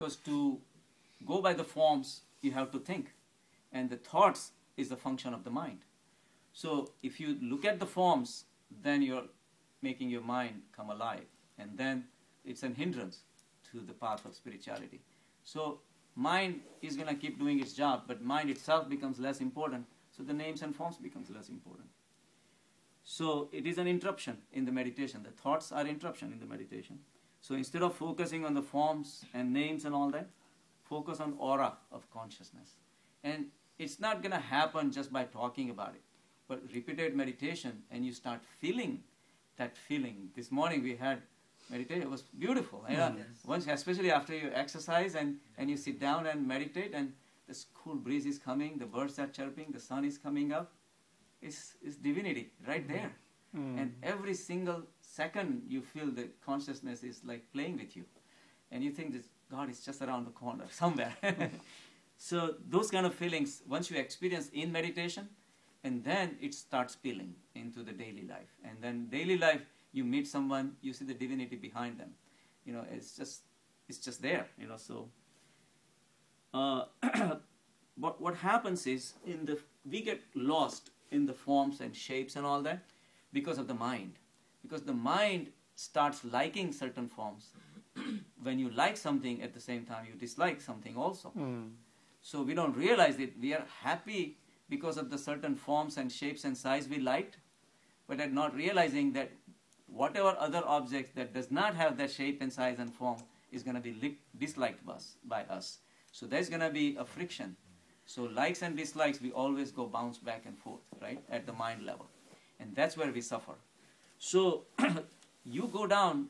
Because to go by the forms, you have to think. And the thoughts is the function of the mind. So if you look at the forms, then you're making your mind come alive. And then it's an hindrance to the path of spirituality. So mind is going to keep doing its job, but mind itself becomes less important. So the names and forms becomes less important. So it is an interruption in the meditation. The thoughts are interruption in the meditation. So instead of focusing on the forms and names and all that, focus on aura of consciousness. And it's not going to happen just by talking about it. But repeated meditation and you start feeling that feeling. This morning we had meditation. It was beautiful. Yes. Once, especially after you exercise and you sit down and meditate and this cool breeze is coming, the birds are chirping, the sun is coming up. It's divinity right there. And every single second you feel the consciousness is like playing with you. And you think this God is just around the corner somewhere. So those kind of feelings, once you experience in meditation, and then it starts spilling into the daily life. And then daily life, you meet someone, you see the divinity behind them. You know, it's just there. You know, so what happens is we get lost in the forms and shapes and all that because of the mind. Because the mind starts liking certain forms. When you like something, at the same time you dislike something also. So we don't realize it. We are happy because of the certain forms and shapes and size we liked, but are not realizing that whatever other object that does not have that shape and size and form is going to be disliked by us. So there's going to be a friction. So likes and dislikes, we always go bounce back and forth, right, at the mind level. And that's where we suffer. So you go down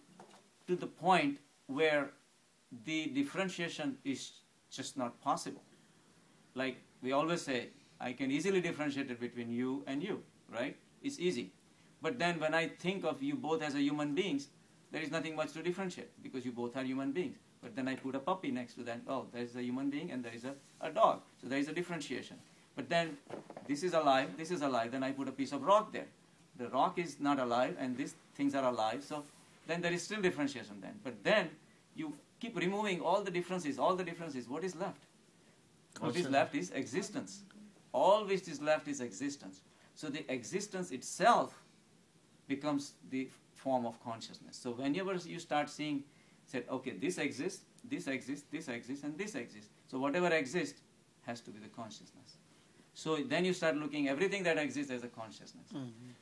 to the point where the differentiation is just not possible. Like we always say, I can easily differentiate it between you and you, right? It's easy. But then when I think of you both as a human beings, there is nothing much to differentiate because you both are human beings. But then I put a puppy next to that. Oh, there is a human being and there is a dog. So there is a differentiation. But then this is alive, then I put a piece of rock there. The rock is not alive and these things are alive. So then there is still differentiation then. But then you keep removing all the differences. What is left? What is left is existence. All which is left is existence. So the existence itself becomes the form of consciousness. So whenever you start seeing, say, okay, this exists, and this exists. So whatever exists has to be the consciousness. So then you start looking everything that exists as a consciousness.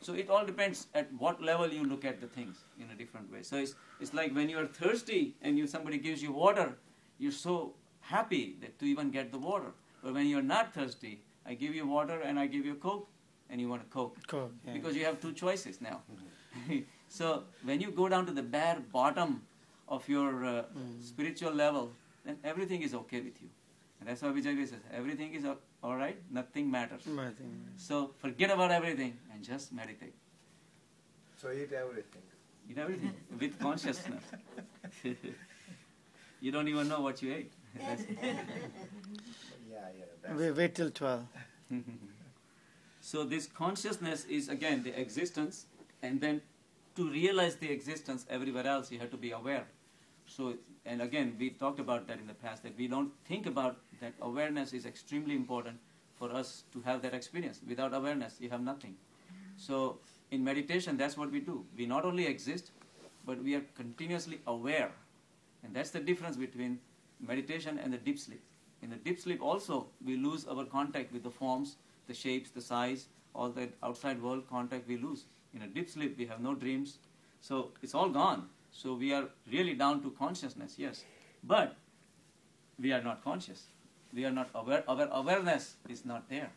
So it all depends at what level you look at the things in a different way. So it's like when you are thirsty and somebody gives you water, you're so happy that to even get the water. But when you're not thirsty, I give you water and I give you Coke, and you want a Coke. Yeah. Because you have two choices now. So when you go down to the bare bottom of your spiritual level, then everything is okay with you. And that's why Vijay says, everything is all right, nothing matters. So forget about everything and just meditate. So eat everything. Eat everything with consciousness. You don't even know what you ate. Wait till 12. So this consciousness is again the existence, and then to realize the existence everywhere else you have to be aware. So, and again we talked about that in the past, that we don't think about that awareness is extremely important for us to have that experience. Without awareness you have nothing. So in meditation that's what we do. We not only exist, but we are continuously aware. And that's the difference between meditation and the deep sleep. In the deep sleep also, we lose our contact with the forms, the shapes, the size, all the outside world contact we lose. In a deep sleep, we have no dreams. So it's all gone. So we are really down to consciousness, yes. But we are not conscious. We are not aware. Our awareness is not there.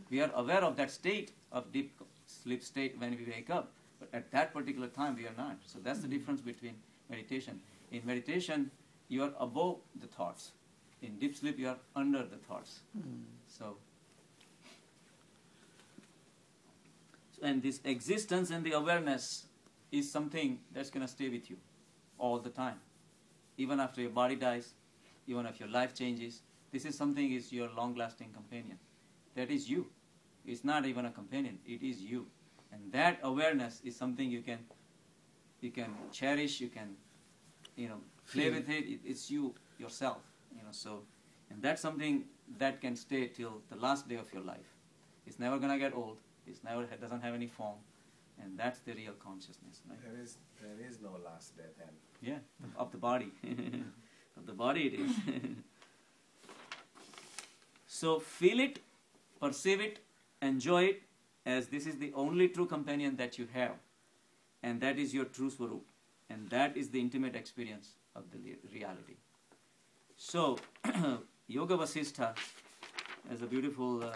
We are aware of that state of deep sleep state when we wake up. But at that particular time, we are not. So that's the difference between meditation. In meditation, you are above the thoughts. In deep sleep, you are under the thoughts. And this existence and the awareness is something that's going to stay with you all the time. Even after your body dies, even if your life changes, this is something is your long-lasting companion. That is you. It's not even a companion. It is you. And that awareness is something you can cherish, you can play with it. It's you, yourself. So, and that's something that can stay till the last day of your life. It's never gonna get old. It doesn't have any form, and that's the real consciousness. Right? There is no last day then. Yeah, of the body. Of the body it is. So feel it, perceive it, enjoy it, as this is the only true companion that you have, and that is your true swarup, and that is the intimate experience of the reality. So, Yoga Vasistha has a beautiful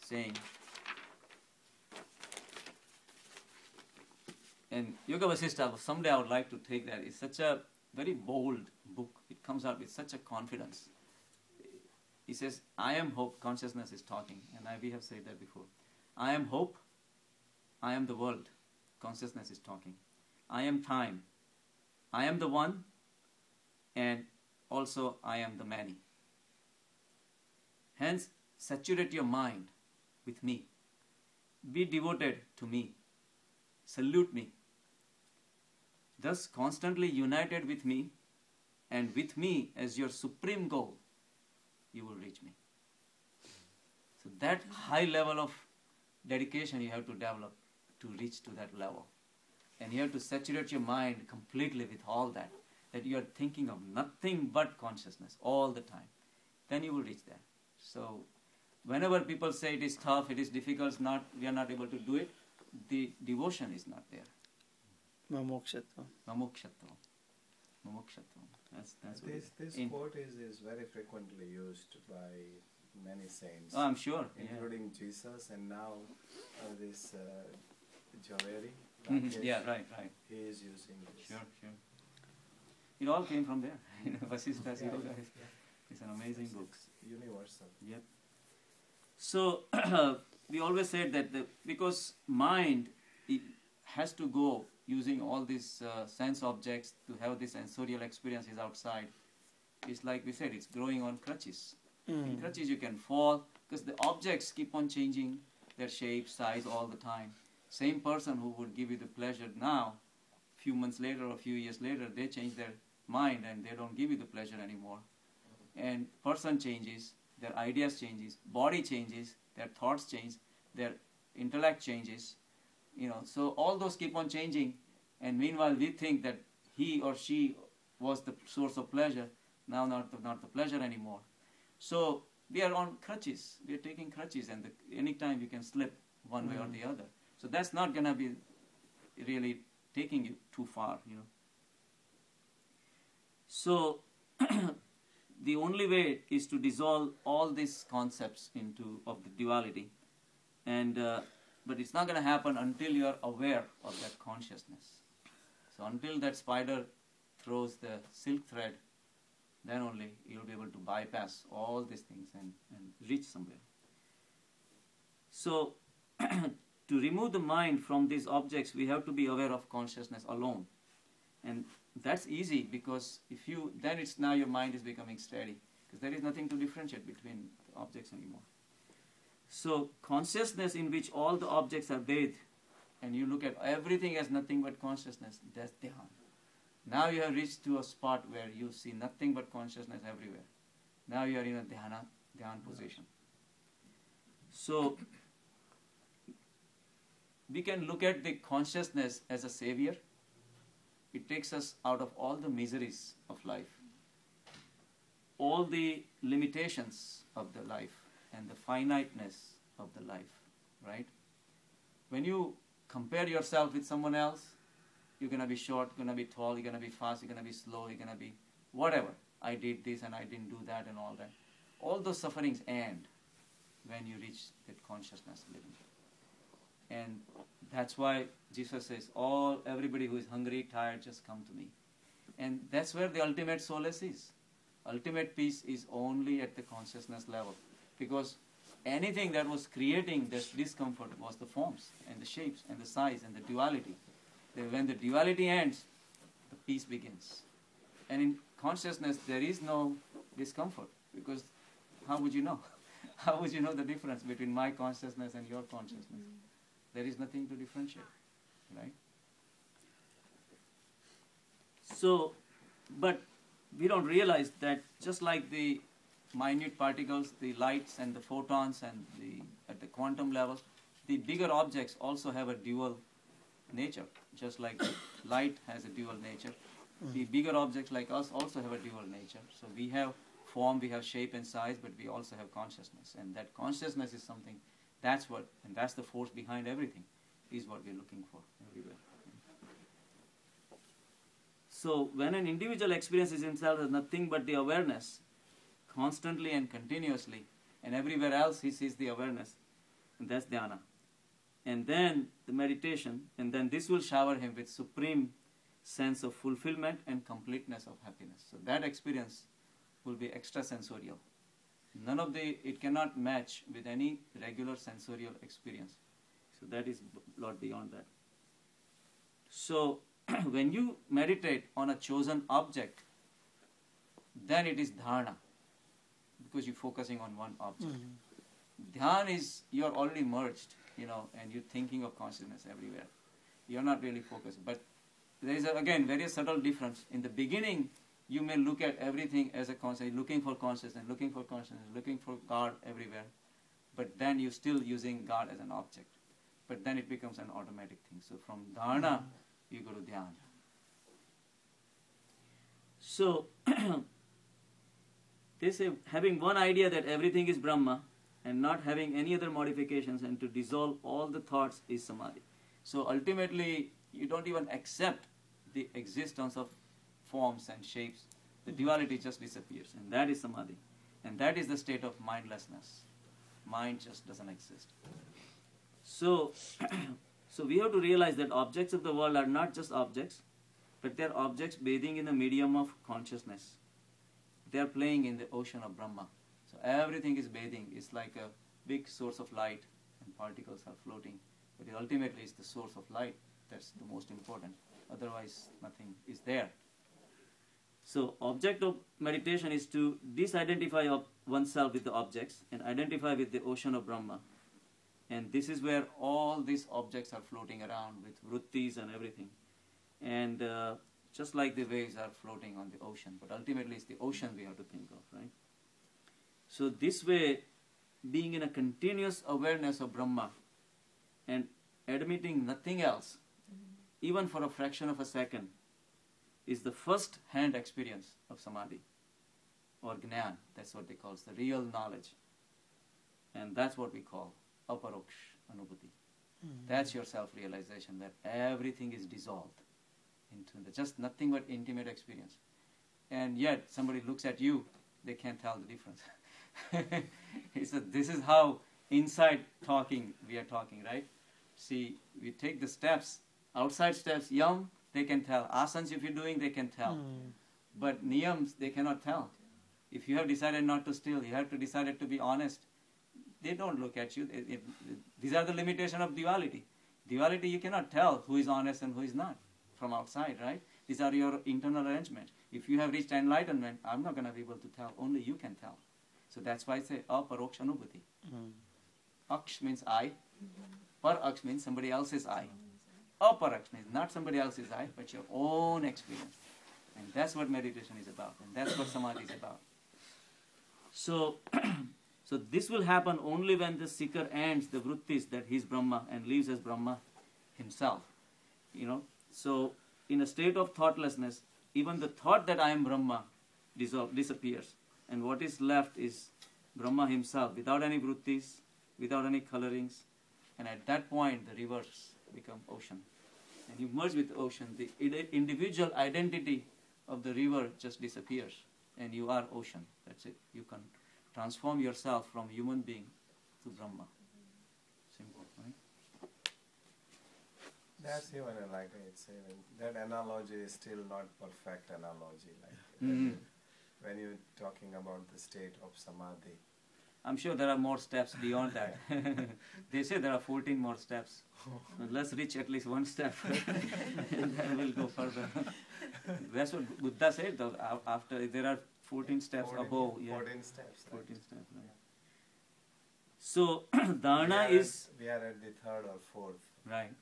saying. And Yoga Vasistha, someday I would like to take that. It's such a very bold book. It comes out with such a confidence. He says, I am hope, consciousness is talking, and we have said that before. I am hope, I am the world, consciousness is talking. I am time, I am the one, and also I am the many. Hence, saturate your mind with me. Be devoted to me. Salute me. Thus, constantly united with me, and with me as your supreme goal, you will reach me. So that high level of dedication you have to develop to reach to that level. And you have to saturate your mind completely with all that you are thinking of nothing but consciousness all the time. Then you will reach there. So whenever people say it is tough, it is difficult, we are not able to do it, the devotion is not there. Mamokshatvam. Mamokshatvam. Mamokshatvam. That's This quote is very frequently used by many saints. Oh, I'm sure. Including Jesus, and now this Javeri. Yeah, right. He is using this. Sure. It all came from there. Vasistha's Yoga is an amazing book. It's universal. Yep. So we always said that because mind has to go using all these sense objects to have this sensorial experiences outside. It's like we said, it's growing on crutches. In crutches you can fall because the objects keep on changing their shape, size all the time. Same person who would give you the pleasure now, few months later or few years later, they change their mind and they don't give you the pleasure anymore. And person changes, their ideas changes, body changes, their thoughts change, their intellect changes. So all those keep on changing, and meanwhile we think that he or she was the source of pleasure, now not the pleasure anymore. So we are on crutches, we are taking crutches, and any time you can slip one way or the other. So that's not going to be really taking you too far, So the only way is to dissolve all these concepts of the duality, and but it's not going to happen until you are aware of that consciousness. So until that spider throws the silk thread, then only you'll be able to bypass all these things and reach somewhere. So to remove the mind from these objects, we have to be aware of consciousness alone. And that's easy because then it's now your mind is becoming steady, because there is nothing to differentiate between the objects anymore. So consciousness in which all the objects are bathed, and you look at everything as nothing but consciousness, that's dhyan. Now you have reached to a spot where you see nothing but consciousness everywhere. Now you are in a dhyan position. So we can look at the consciousness as a savior. It takes us out of all the miseries of life, all the limitations of the life, and the finiteness of the life, right? When you compare yourself with someone else, you're going to be short, you're going to be tall, you're going to be fast, you're going to be slow, you're going to be whatever. I did this and I didn't do that and all that. All those sufferings end when you reach that consciousness living. And that's why Jesus says, everybody who is hungry, tired, just come to me. And that's where the ultimate solace is. Ultimate peace is only at the consciousness level. Because anything that was creating this discomfort was the forms and the shapes and the size and the duality. When the duality ends, the peace begins. And in consciousness, there is no discomfort, because how would you know? How would you know the difference between my consciousness and your consciousness? There is nothing to differentiate, right? So, but we don't realize that just like the minute particles, the lights and the photons and at the quantum level, the bigger objects also have a dual nature. Just like light has a dual nature, the bigger objects like us also have a dual nature. So we have form, we have shape and size, but we also have consciousness. And that consciousness is something, that's the force behind everything, is what we're looking for everywhere. So when an individual experiences himself as nothing but the awareness, constantly and continuously, and everywhere else he sees the awareness, and that's dhyana. And then the meditation, and then this will shower him with supreme sense of fulfillment and completeness of happiness. So that experience will be extrasensorial. It cannot match with any regular sensorial experience. So that is a lot beyond that. So when you meditate on a chosen object, then it is dharana, because you're focusing on one object. Dhyan is, you're already merged, and you're thinking of consciousness everywhere. You're not really focused. But there is, again, very subtle difference. In the beginning, you may look at everything as a concept, looking for consciousness, looking for God everywhere. But then you're still using God as an object. But then it becomes an automatic thing. So from dharana, you go to dhyan. So, they say having one idea that everything is Brahma and not having any other modifications and to dissolve all the thoughts is samadhi. So ultimately, you don't even accept the existence of forms and shapes. The duality just disappears, and that is samadhi. And that is the state of mindlessness. Mind just doesn't exist. So, so we have to realize that objects of the world are not just objects, but they are objects bathing in the medium of consciousness. They are playing in the ocean of Brahma. So everything is bathing. It's like a big source of light, and particles are floating. But ultimately, it's the source of light that's the most important. Otherwise, nothing is there. So, object of meditation is to disidentify of oneself with the objects and identify with the ocean of Brahma. And this is where all these objects are floating around with vrittis and everything. And just like the waves are floating on the ocean. But ultimately, it's the ocean we have to think of, right? So, this way, being in a continuous awareness of Brahma and admitting nothing else, even for a fraction of a second, is the first-hand experience of samadhi, or jnana. That's what they call it, the real knowledge. And that's what we call aparoksh anubhuti. That's your self-realization, that everything is dissolved into just nothing but intimate experience. And yet, somebody looks at you, they can't tell the difference. He said, this is how inside we are talking, right? See, we take the steps, outside steps, yum, they can tell. Asanas, if you're doing, they can tell. But niyams, they cannot tell. If you have decided not to steal, you have to decide to be honest. They don't look at you. These are the limitation of duality. Duality, you cannot tell who is honest and who is not from outside, right? These are your internal arrangements. If you have reached enlightenment, I'm not going to be able to tell. Only you can tell. So that's why I say aparoksh anubhuti. Aksh means I. Par aksh means somebody else's I. Aparaksh means not somebody else's I, but your own experience. And that's what meditation is about. And that's what samadhi is about. So, so this will happen only when the seeker ends the vrittis that he is Brahma and lives as Brahma himself. So in a state of thoughtlessness, even the thought that I am Brahma disappears. And what is left is Brahma himself, without any vrittis, without any colorings. And at that point, the rivers become ocean. And you merge with the ocean, the individual identity of the river just disappears. And you are ocean. That's it. You can transform yourself from human being to Brahma. Simple, right? That's even like it's even that analogy is still not perfect analogy. Like when you're talking about the state of samadhi. I'm sure there are more steps beyond that. They say there are 14 more steps. Let's reach at least one step, and then we'll go further. That's what Buddha said, though. After there are 14 steps above. 14 steps. 14 steps. Right. So dharana is. We are at the third or fourth. Right.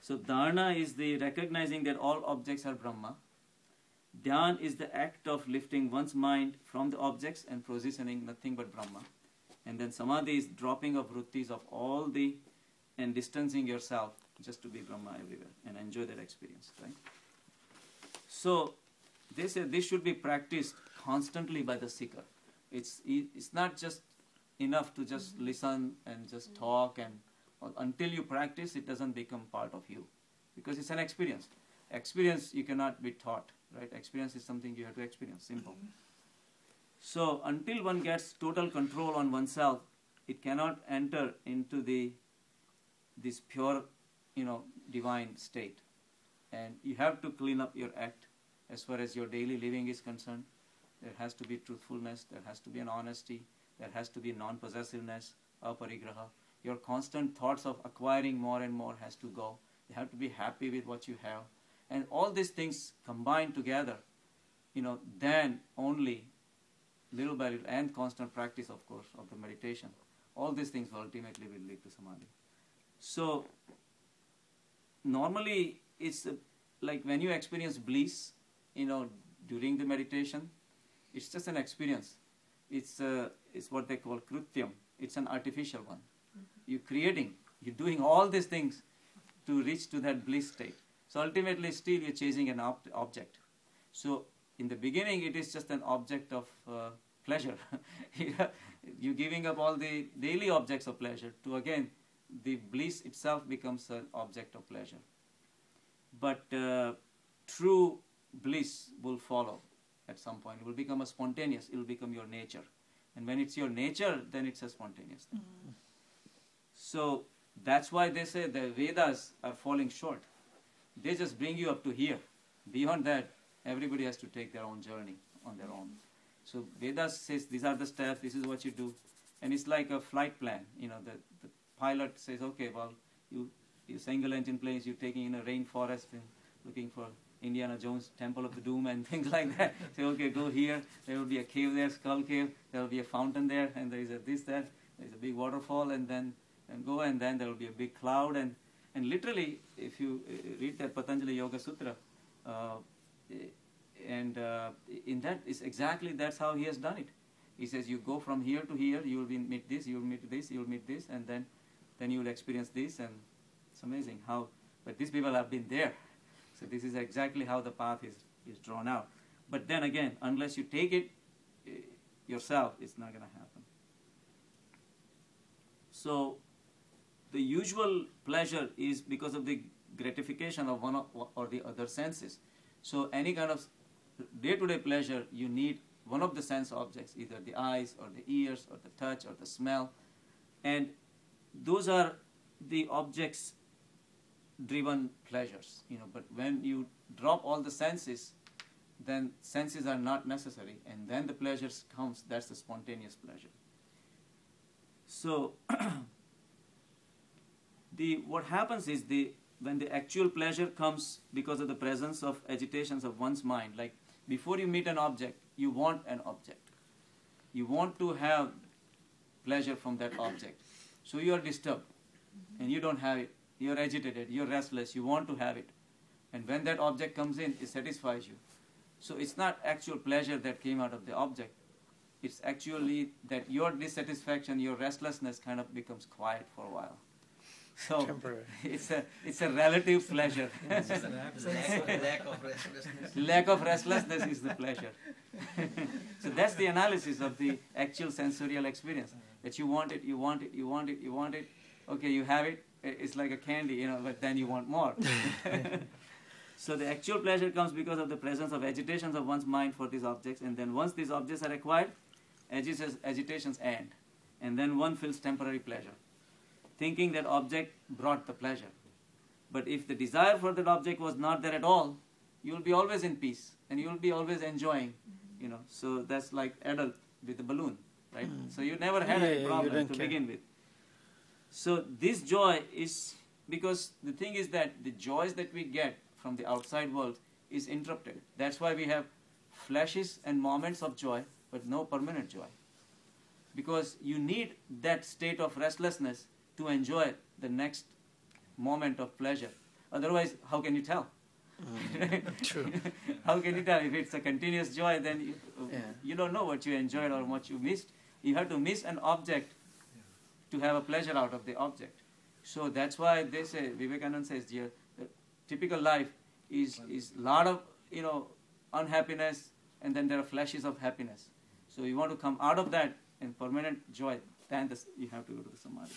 So dharana is the recognizing that all objects are Brahma. Dhyan is the act of lifting one's mind from the objects and positioning nothing but Brahma. And then samadhi is dropping of vrittis of all the, and distancing yourself just to be Brahma everywhere and enjoy that experience, right? So they say this should be practiced constantly by the seeker. It's not just enough to just listen and just talk, and until you practice, it doesn't become part of you, because it's an experience. Experience you cannot be taught, right? Experience is something you have to experience, simple. So until one gets total control on oneself, it cannot enter into this pure, divine state. And you have to clean up your act as far as your daily living is concerned. There has to be truthfulness, there has to be an honesty, there has to be non-possessiveness, aparigraha. Your constant thoughts of acquiring more and more has to go. You have to be happy with what you have. And all these things combined together, then only little by little, and constant practice, of course, of the meditation, all these things ultimately will lead to samadhi. So normally it's like when you experience bliss, during the meditation, it's just an experience. It's what they call krutyam. It's an artificial one. You're doing all these things to reach to that bliss state. So ultimately still you're chasing an object. So in the beginning it is just an object of pleasure. You're giving up all the daily objects of pleasure to, again, the bliss itself becomes an object of pleasure. But true bliss will follow at some point. It will become a spontaneous, it will become your nature. And when it's your nature, then it's a spontaneous thing. So that's why they say the Vedas are falling short. They just bring you up to here. Beyond that, everybody has to take their own journey on their own. So Vedas says these are the steps, this is what you do. And it's like a flight plan. The pilot says, okay, well, you single engine planes, you're taking in a rainforest and looking for Indiana Jones Temple of the Doom and things like that. Say, okay, go here, there will be a cave there, skull cave, there will be a fountain there, and there is there's a big waterfall, and then there will be a big cloud, and literally, if you read that Patanjali Yoga Sutra, in that is exactly that's how he has done it. He says you go from here to here, you will meet this, you will meet this, you will meet this, and then you will experience this, and it's amazing how. But these people have been there, so this is exactly how the path is drawn out. But then again, unless you take it yourself, it's not going to happen. So the usual pleasure is because of the gratification of one or the other senses. So any kind of day-to-day pleasure, you need one of the sense objects, either the eyes or the ears or the touch or the smell. And those are the objects-driven pleasures. But when you drop all the senses, then senses are not necessary. And then the pleasures comes, that's the spontaneous pleasure. So what happens is when the actual pleasure comes because of the presence of agitations of one's mind, like before you meet an object, you want an object. You want to have pleasure from that object. So you are disturbed and you don't have it. You are agitated, you are restless, you want to have it. And when that object comes in, it satisfies you. So it's not actual pleasure that came out of the object. It's actually that your dissatisfaction, your restlessness kind of becomes quiet for a while. So it's a relative pleasure. Lack of restlessness. Lack of restlessness is the pleasure. So that's the analysis of the actual sensorial experience. That you want it, you want it, you want it, you want it. Okay, you have it. It's like a candy, but then you want more. So the actual pleasure comes because of the presence of agitations of one's mind for these objects, and then once these objects are acquired, agitations end, and then one feels temporary pleasure, thinking that object brought the pleasure. But if the desire for that object was not there at all, you will be always in peace, and you will be always enjoying, So that's like adult with a balloon, right? So you never had a problem to begin with. So this joy is, because the thing is that the joys that we get from the outside world is interrupted. That's why we have flashes and moments of joy, but no permanent joy. Because you need that state of restlessness to enjoy the next moment of pleasure. Otherwise, how can you tell? True. How can you tell? If it's a continuous joy, then you don't know what you enjoyed or what you missed. You have to miss an object to have a pleasure out of the object. So that's why they say, Vivekananda says, the typical life is lot of unhappiness, and then there are flashes of happiness. So you want to come out of that in permanent joy, then you have to go to the samadhi.